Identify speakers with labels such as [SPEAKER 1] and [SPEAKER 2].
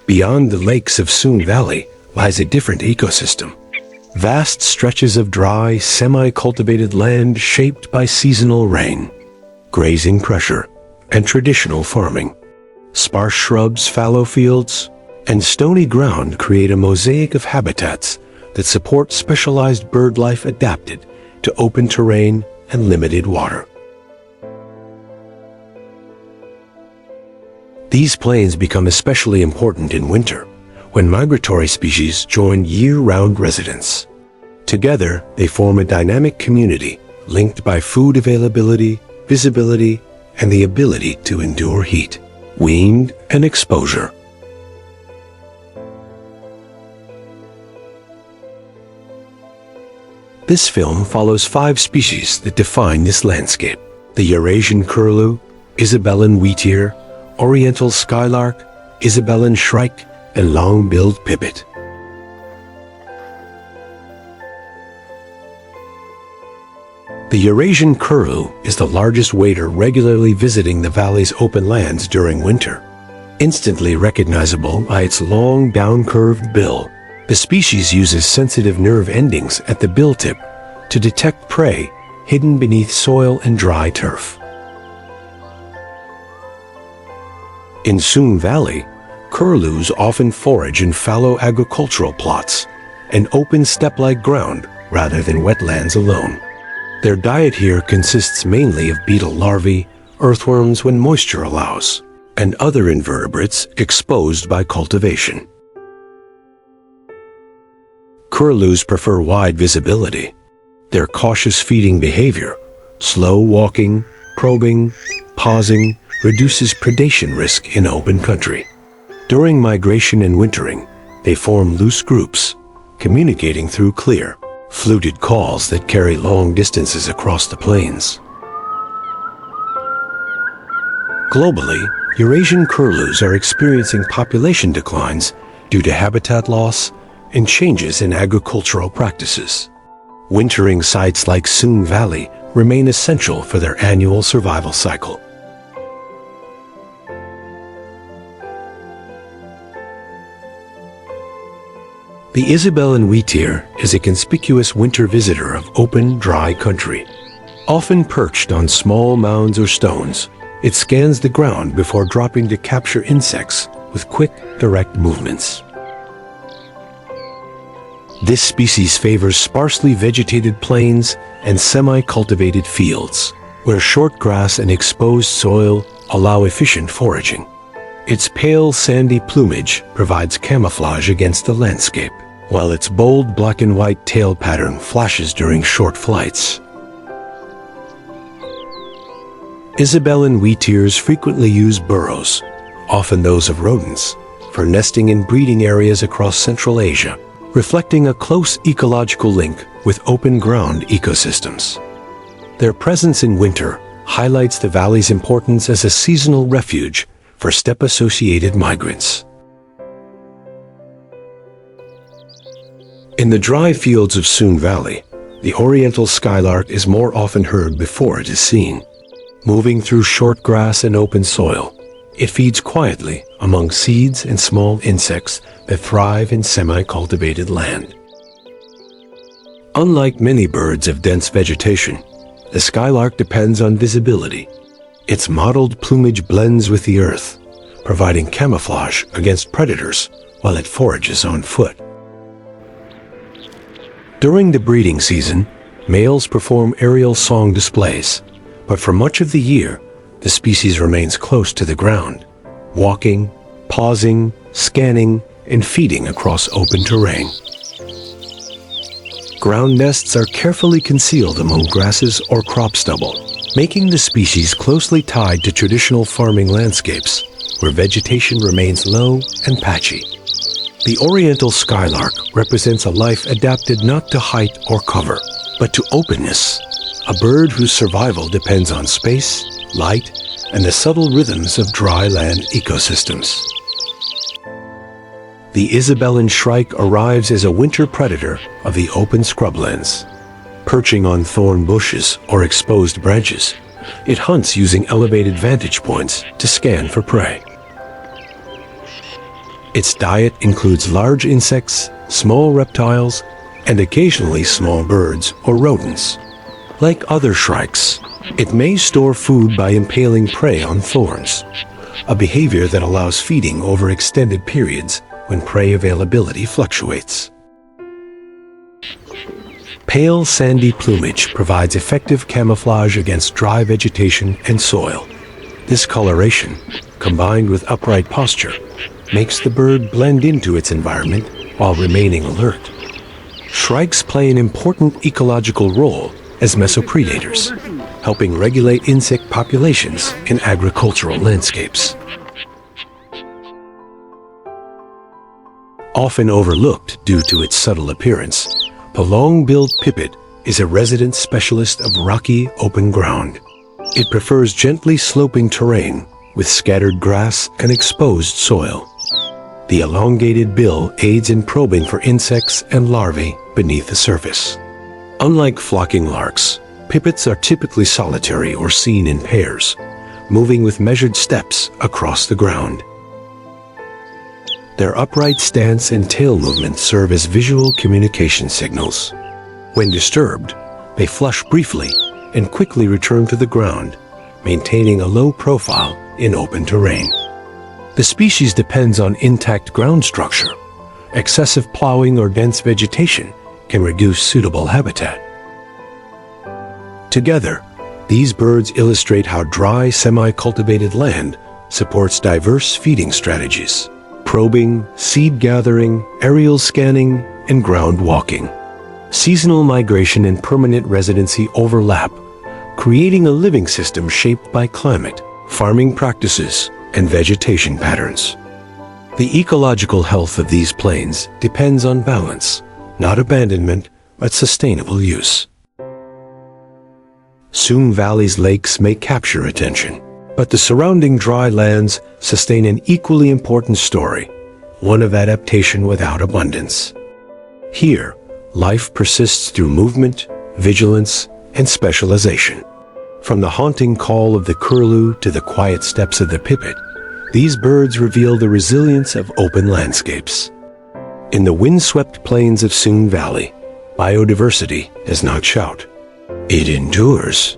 [SPEAKER 1] Beyond the lakes of Sung Valley lies a different ecosystem. Vast stretches of dry, semi-cultivated land shaped by seasonal rain, grazing pressure, and traditional farming. Sparse shrubs, fallow fields, and stony ground create a mosaic of habitats that support specialized bird life adapted to open terrain and limited water. These plains become especially important in winter, when migratory species join year-round residents. Together, they form a dynamic community linked by food availability, visibility, and the ability to endure heat, wind, and exposure. This film follows 5 species that define this landscape: the Eurasian Curlew, Isabelline Wheatear, Oriental Skylark, Isabelline Shrike, and long-billed Pipit. The Eurasian Curlew is the largest wader regularly visiting the valley's open lands during winter. Instantly recognizable by its long, down-curved bill, the species uses sensitive nerve endings at the bill tip to detect prey hidden beneath soil and dry turf. In Sung Valley, curlews often forage in fallow agricultural plots and open steppe-like ground rather than wetlands alone. Their diet here consists mainly of beetle larvae, earthworms when moisture allows, and other invertebrates exposed by cultivation. Curlews prefer wide visibility. Their cautious feeding behavior, slow walking, probing, pausing, reduces predation risk in open country. During migration and wintering, they form loose groups, communicating through clear, fluted calls that carry long distances across the plains. Globally, Eurasian curlews are experiencing population declines due to habitat loss and changes in agricultural practices. Wintering sites like Sung Valley remain essential for their annual survival cycle. The Isabelline Wheatear is a conspicuous winter visitor of open, dry country. Often perched on small mounds or stones, it scans the ground before dropping to capture insects with quick, direct movements. This species favors sparsely vegetated plains and semi-cultivated fields, where short grass and exposed soil allow efficient foraging. Its pale, sandy plumage provides camouflage against the landscape, while its bold black and white tail pattern flashes during short flights. Isabelline wheatears frequently use burrows, often those of rodents, for nesting in breeding areas across Central Asia, reflecting a close ecological link with open ground ecosystems. Their presence in winter highlights the valley's importance as a seasonal refuge for steppe-associated migrants. In the dry fields of Sung Valley, the Oriental Skylark is more often heard before it is seen. Moving through short grass and open soil, it feeds quietly among seeds and small insects that thrive in semi-cultivated land. Unlike many birds of dense vegetation, the skylark depends on visibility. Its mottled plumage blends with the earth, providing camouflage against predators while it forages on foot. During the breeding season, males perform aerial song displays, but for much of the year, the species remains close to the ground, walking, pausing, scanning, and feeding across open terrain. Ground nests are carefully concealed among grasses or crop stubble, making the species closely tied to traditional farming landscapes, where vegetation remains low and patchy. The Oriental Skylark represents a life adapted not to height or cover, but to openness, a bird whose survival depends on space, light, and the subtle rhythms of dry land ecosystems. The Isabelline Shrike arrives as a winter predator of the open scrublands. Perching on thorn bushes or exposed branches, it hunts using elevated vantage points to scan for prey. Its diet includes large insects, small reptiles, and occasionally small birds or rodents. Like other shrikes, it may store food by impaling prey on thorns, a behavior that allows feeding over extended periods when prey availability fluctuates. Pale sandy plumage provides effective camouflage against dry vegetation and soil. This coloration, combined with upright posture, makes the bird blend into its environment while remaining alert. Shrikes play an important ecological role as mesopredators, helping regulate insect populations in agricultural landscapes. Often overlooked due to its subtle appearance, the long-billed pipit is a resident specialist of rocky, open ground. It prefers gently sloping terrain with scattered grass and exposed soil. The elongated bill aids in probing for insects and larvae beneath the surface. Unlike flocking larks, pipits are typically solitary or seen in pairs, moving with measured steps across the ground. Their upright stance and tail movement serve as visual communication signals. When disturbed, they flush briefly and quickly return to the ground, maintaining a low profile in open terrain. The species depends on intact ground structure. Excessive plowing or dense vegetation can reduce suitable habitat. Together, these birds illustrate how dry, semi-cultivated land supports diverse feeding strategies: probing, seed gathering, aerial scanning, and ground walking. Seasonal migration and permanent residency overlap, creating a living system shaped by climate, farming practices, and vegetation patterns. The ecological health of these plains depends on balance, not abandonment, but sustainable use. Soon Valley's lakes may capture attention, but the surrounding dry lands sustain an equally important story, one of adaptation without abundance. Here, life persists through movement, vigilance, and specialization. From the haunting call of the curlew to the quiet steps of the pipit, these birds reveal the resilience of open landscapes. In the windswept plains of Soon Valley, biodiversity does not shout. It endures.